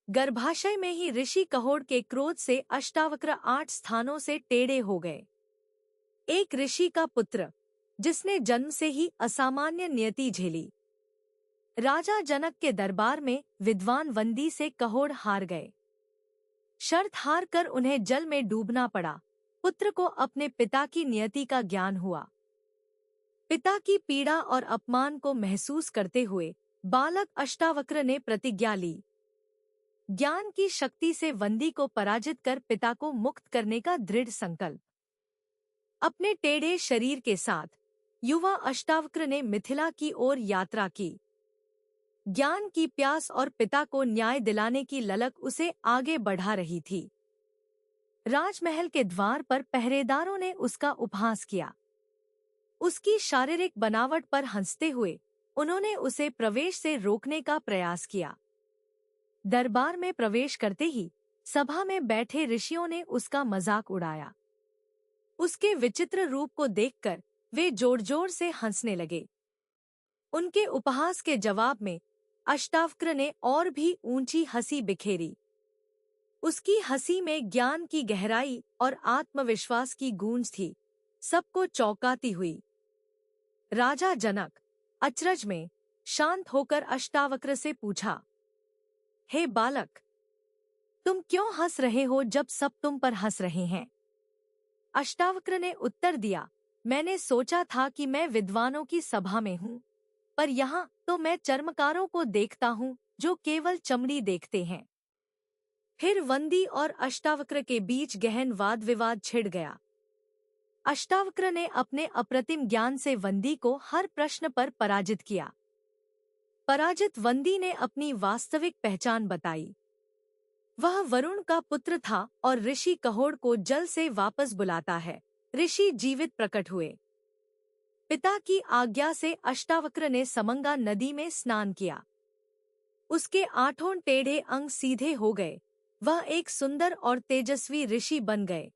गर्भाशय में ही ऋषि कहोड़ के क्रोध से अष्टावक्र 8 स्थानों से टेढ़े हो गए। एक ऋषि का पुत्र जिसने जन्म से ही असामान्य नियति झेली। राजा जनक के दरबार में विद्वान वंदी से कहोड़ हार गए। शर्त हार कर उन्हें जल में डूबना पड़ा। पुत्र को अपने पिता की नियति का ज्ञान हुआ। पिता की पीड़ा और अपमान को महसूस करते हुए बालक अष्टावक्र ने प्रतिज्ञा ली। ज्ञान की शक्ति से वंदी को पराजित कर पिता को मुक्त करने का दृढ़ संकल्प। अपने टेढ़े शरीर के साथ युवा अष्टावक्र ने मिथिला की ओर यात्रा की। ज्ञान की प्यास और पिता को न्याय दिलाने की ललक उसे आगे बढ़ा रही थी। राजमहल के द्वार पर पहरेदारों ने उसका उपहास किया। उसकी शारीरिक बनावट पर हंसते हुए उन्होंने उसे प्रवेश से रोकने का प्रयास किया। दरबार में प्रवेश करते ही सभा में बैठे ऋषियों ने उसका मजाक उड़ाया। उसके विचित्र रूप को देखकर वे जोर जोर से हंसने लगे। उनके उपहास के जवाब में अष्टावक्र ने और भी ऊंची हंसी बिखेरी। उसकी हंसी में ज्ञान की गहराई और आत्मविश्वास की गूंज थी, सबको चौंकाती हुई। राजा जनक अचरज में शांत होकर अष्टावक्र से पूछा, हे बालक, तुम क्यों हंस रहे हो जब सब तुम पर हंस रहे हैं? अष्टावक्र ने उत्तर दिया, मैंने सोचा था कि मैं विद्वानों की सभा में हूँ, पर यहाँ तो मैं चर्मकारों को देखता हूँ जो केवल चमड़ी देखते हैं। फिर वंदी और अष्टावक्र के बीच गहन वाद विवाद छिड़ गया। अष्टावक्र ने अपने अप्रतिम ज्ञान से वंदी को हर प्रश्न पर पराजित किया। पराजित वंदी ने अपनी वास्तविक पहचान बताई। वह वरुण का पुत्र था और ऋषि कहोड़ को जल से वापस बुलाता है। ऋषि जीवित प्रकट हुए। पिता की आज्ञा से अष्टावक्र ने समंगा नदी में स्नान किया। उसके 8 टेढ़े अंग सीधे हो गए। वह एक सुंदर और तेजस्वी ऋषि बन गए।